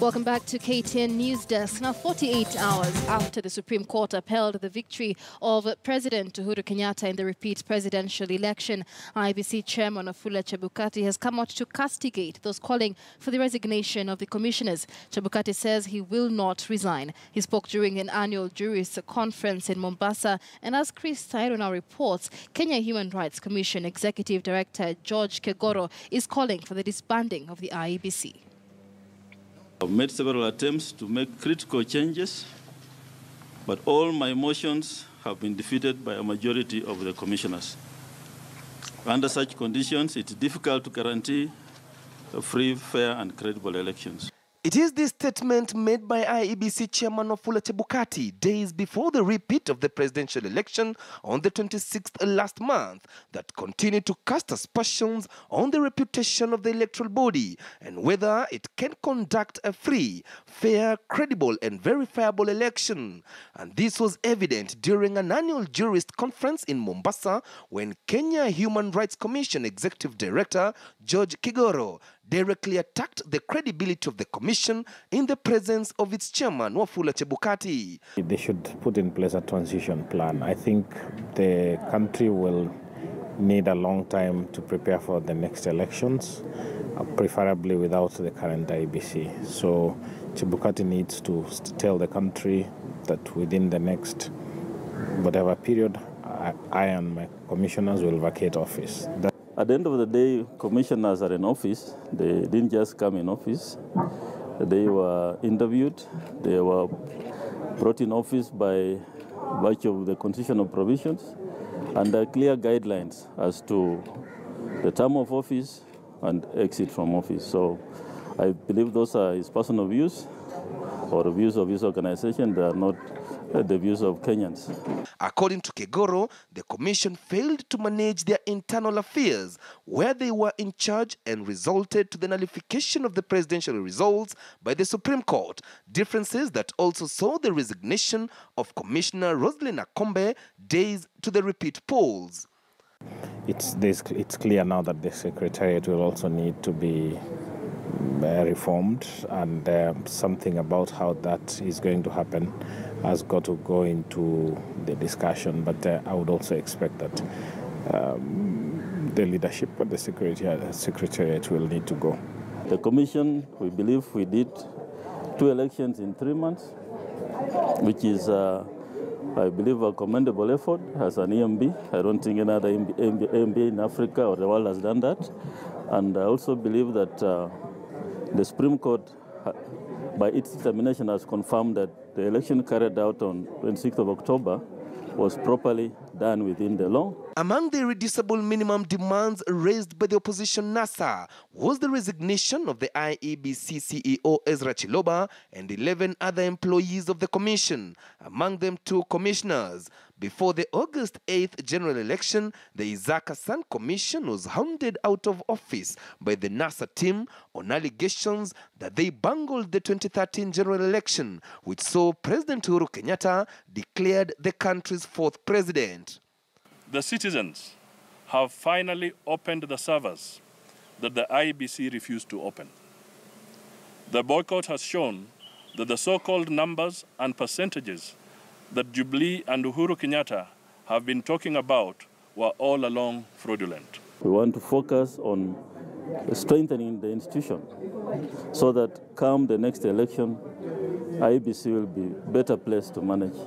Welcome back to KTN News Desk. Now, 48 hours after the Supreme Court upheld the victory of President Uhuru Kenyatta in the repeat presidential election, IEBC Chairman Wafula Chebukati has come out to castigate those calling for the resignation of the commissioners. Chebukati says he will not resign. He spoke during an annual jurists conference in Mombasa, and as Chris Tairo now reports, Kenya Human Rights Commission Executive Director George Kegoro is calling for the disbanding of the IEBC. I've made several attempts to make critical changes, but all my motions have been defeated by a majority of the commissioners. Under such conditions, it's difficult to guarantee free, fair, and credible elections. It is this statement made by IEBC Chairman Wafula Chebukati days before the repeat of the presidential election on the 26th last month that continued to cast aspersions on the reputation of the electoral body and whether it can conduct a free, fair, credible and verifiable election. And this was evident during an annual jurist conference in Mombasa when Kenya Human Rights Commission Executive Director George Kegoro directly attacked the credibility of the commission in the presence of its chairman, Wafula Chebukati. They should put in place a transition plan. I think the country will need a long time to prepare for the next elections, preferably without the current IEBC. So Chebukati needs to tell the country that within the next whatever period, I and my commissioners will vacate office. At the end of the day, commissioners are in office. They didn't just come in office. They were interviewed. They were brought in office by virtue of the constitutional provisions and there are clear guidelines as to the term of office and exit from office. So I believe those are his personal views or the views of his organization. They are not the views of Kenyans. According to Kegoro, the commission failed to manage their internal affairs where they were in charge and resulted to the nullification of the presidential results by the Supreme Court, differences that also saw the resignation of Commissioner Roslyn Akombe days to the repeat polls. It's clear now that the Secretariat will also need to be reformed, and something about how that is going to happen has got to go into the discussion. But I would also expect that the leadership of the Secretariat will need to go. The Commission, we believe we did 2 elections in 3 months, which is, I believe, a commendable effort as an EMB. I don't think any other EMB in Africa or the world has done that. And I also believe that the Supreme Court, by its determination, has confirmed that the election carried out on 26th of October was properly done within the law. Among the irreducible minimum demands raised by the opposition NASA was the resignation of the IEBC CEO Ezra Chiloba and 11 other employees of the commission, among them 2 commissioners. Before the August 8th general election, the Isaac Hassan Commission was hounded out of office by the NASA team on allegations that they bungled the 2013 general election, which saw President Uhuru Kenyatta declared the country's 4th president. The citizens have finally opened the servers that the IEBC refused to open. The boycott has shown that the so-called numbers and percentages that Jubilee and Uhuru Kenyatta have been talking about were all along fraudulent. We want to focus on strengthening the institution so that come the next election, IEBC will be better placed to manage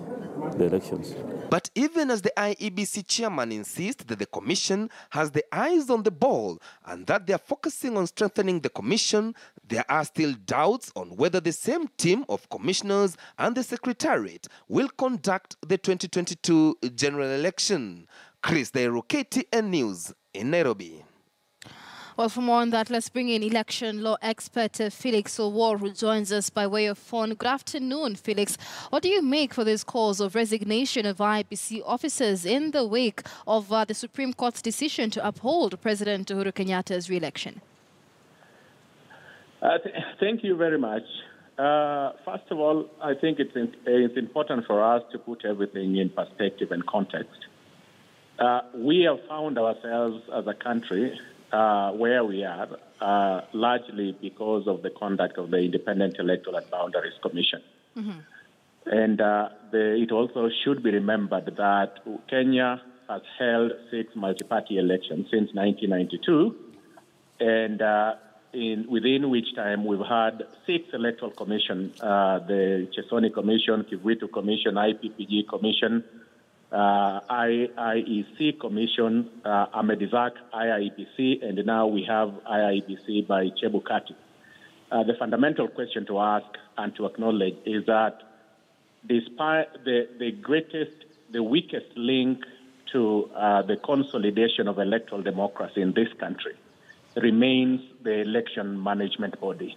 the elections. But even as the IEBC chairman insists that the commission has the eyes on the ball and that they are focusing on strengthening the commission, there are still doubts on whether the same team of commissioners and the Secretariat will conduct the 2022 general election. Chris Tairo, KTN News in Nairobi. Well, for more on that, let's bring in election law expert Felix Owor, who joins us by way of phone. Good afternoon, Felix. What do you make for this cause of resignation of IEBC officers in the wake of the Supreme Court's decision to uphold President Uhuru Kenyatta's re-election? Thank you very much. First of all, I think it's important for us to put everything in perspective and context. We have found ourselves as a country where we are, largely because of the conduct of the Independent Electoral and Boundaries Commission. Mm-hmm. And it also should be remembered that Kenya has held 6 multi-party elections since 1992, and within which time we've had 6 electoral commissions, the Chesoni Commission, Kivuitu Commission, IPPG Commission, IEC Commission, Amedizak, IIBC, and now we have IIBC by Chebukati. The fundamental question to ask and to acknowledge is that despite the weakest link to the consolidation of electoral democracy in this country remains the election management body.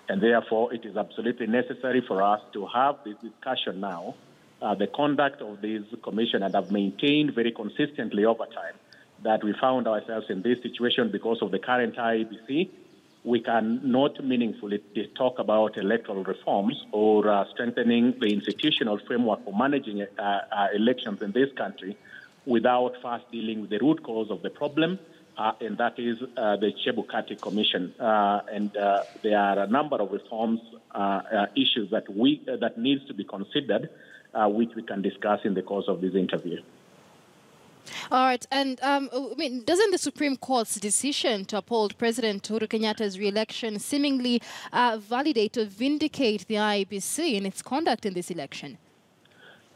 And therefore, it is absolutely necessary for us to have this discussion now. The conduct of this commission, and have maintained very consistently over time that we found ourselves in this situation because of the current IEBC. We can not meaningfully talk about electoral reforms or strengthening the institutional framework for managing elections in this country without first dealing with the root cause of the problem, and that is the Chebukati Commission. And there are a number of reforms issues that needs to be considered, which we can discuss in the course of this interview. All right. And doesn't the Supreme Court's decision to uphold President Uhuru Kenyatta's re-election seemingly validate or vindicate the IEBC in its conduct in this election?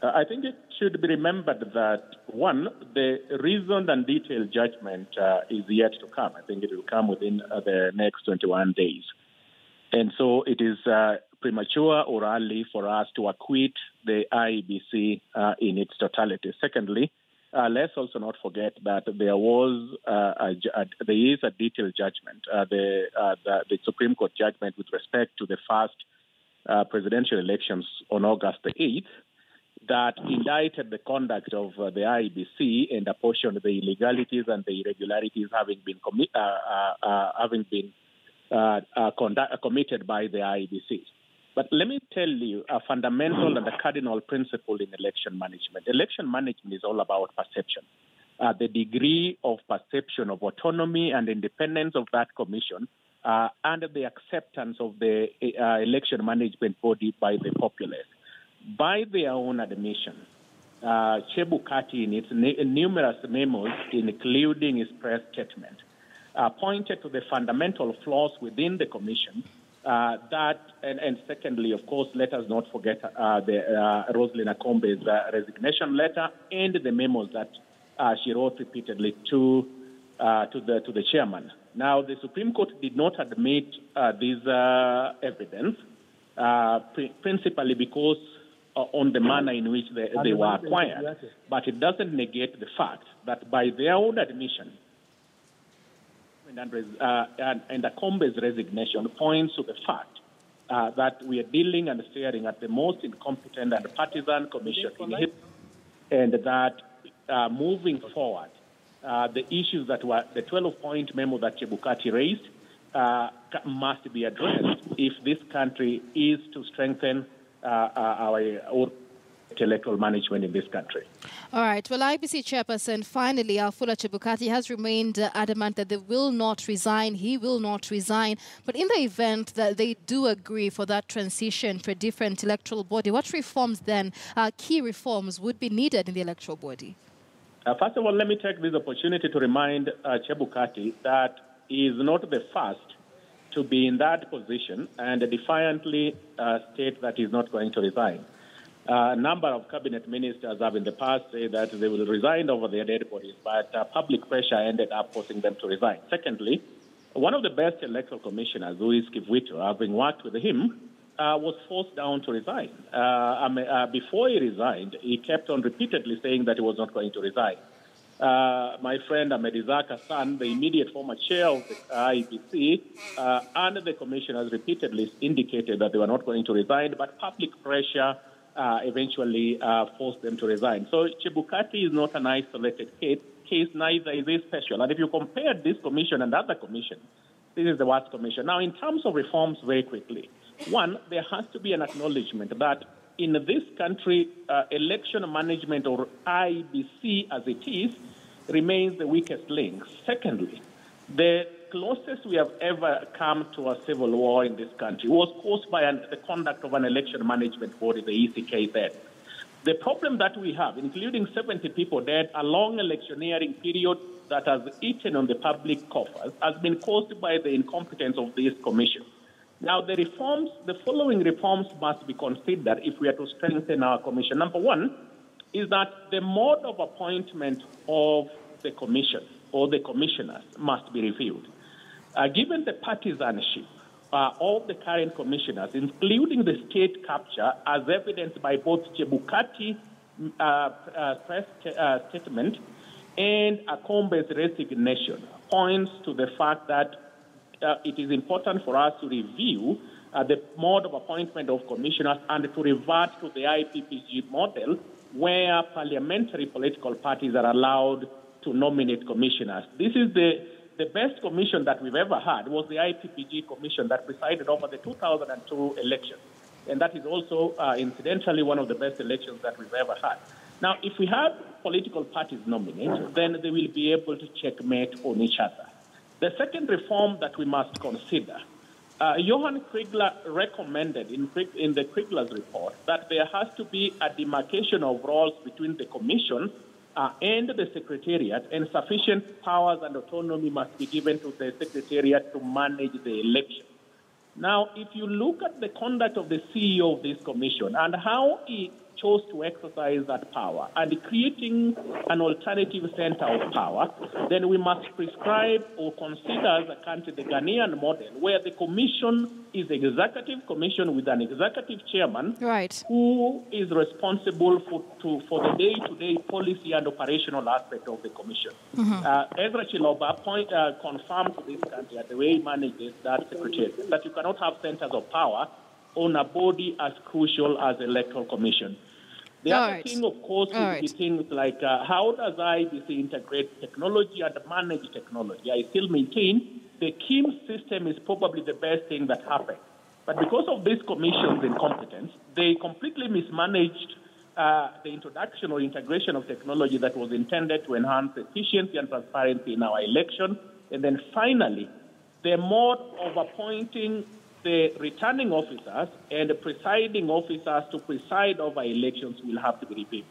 I think it should be remembered that, one, the reasoned and detailed judgment is yet to come. I think it will come within the next 21 days. And so it is premature or early for us to acquit the IEBC in its totality. Secondly, let's also not forget that there is a detailed judgment, the Supreme Court judgment with respect to the first presidential elections on August the 8th, that indicted the conduct of the IEBC and apportioned the illegalities and the irregularities having been committed by the IEBC. But let me tell you a fundamental and a cardinal principle in election management. Election management is all about perception. The degree of perception of autonomy and independence of that commission and the acceptance of the election management body by the populace. By their own admission, Chebukati, in its numerous memos, including his press statement, pointed to the fundamental flaws within the commission. And secondly, of course, let us not forget the Rosalyn Akombe's resignation letter and the memos that she wrote repeatedly to the chairman. Now, the Supreme Court did not admit this evidence, principally because on the manner in which they were acquired, but it doesn't negate the fact that by their own admission, and Akombe's resignation points to the fact that we are dealing and staring at the most incompetent and partisan commission in history, and that moving forward, the issues that were the 12-point memo that Chebukati raised must be addressed if this country is to strengthen our electoral management in this country. All right. Well, IBC chairperson, finally, Wafula Chebukati has remained adamant that they will not resign. He will not resign. But in the event that they do agree for that transition to a different electoral body, what reforms then, key reforms, would be needed in the electoral body? First of all, let me take this opportunity to remind Chebukati that he is not the first to be in that position and defiantly state that he's not going to resign. A number of cabinet ministers have in the past said that they will resign over their dead bodies, but public pressure ended up forcing them to resign. Secondly, one of the best electoral commissioners, Louis Kivuitu, having worked with him, was forced down to resign. Before he resigned, he kept on repeatedly saying that he was not going to resign. My friend Amedizak Hassan, the immediate former chair of the IEBC, and the commissioners repeatedly indicated that they were not going to resign, but public pressure eventually forced them to resign. So Chebukati is not an isolated case, neither is he special. And if you compare this commission and other commissions, this is the worst commission. Now, in terms of reforms, very quickly, one, there has to be an acknowledgement that in this country, election management, or IBC as it is, remains the weakest link. Secondly, The closest we have ever come to a civil war in this country was caused by the conduct of an election management body, the ECK then. The problem that we have, including 70 people dead, a long electioneering period that has eaten on the public coffers, has been caused by the incompetence of this commission. Now, the following reforms must be considered if we are to strengthen our commission. Number one is that the mode of appointment of the commission or the commissioners must be reviewed. Given the partisanship of the current commissioners, including the state capture, as evidenced by both Chebukati press statement and Akombe's resignation, points to the fact that it is important for us to review the mode of appointment of commissioners and to revert to the IPPG model where parliamentary political parties are allowed to nominate commissioners. This is the best commission that we've ever had was the IPPG commission that presided over the 2002 election. And that is also, incidentally, one of the best elections that we've ever had. Now, if we have political parties nominate, then they will be able to checkmate on each other. The second reform that we must consider, Johan Kriegler recommended in the Kriegler's report that there has to be a demarcation of roles between the commission and the secretariat, and sufficient powers and autonomy must be given to the secretariat to manage the election. Now, if you look at the conduct of the CEO of this commission and how he chose to exercise that power and creating an alternative center of power, then we must prescribe or consider as a country the Ghanaian model where the commission is an executive commission with an executive chairman who is responsible for the day-to-day policy and operational aspect of the commission. Ezra Chiloba confirmed to this country that the way he manages that secretariat, that you cannot have centers of power on a body as crucial as the Electoral Commission. The other thing, of course, would be things like how does IBC integrate technology and manage technology? I still maintain the KIM system is probably the best thing that happened. But because of this commission's incompetence, they completely mismanaged the introduction or integration of technology that was intended to enhance efficiency and transparency in our election. And then finally, the mode of appointing the returning officers and the presiding officers to preside over elections will have to be reviewed.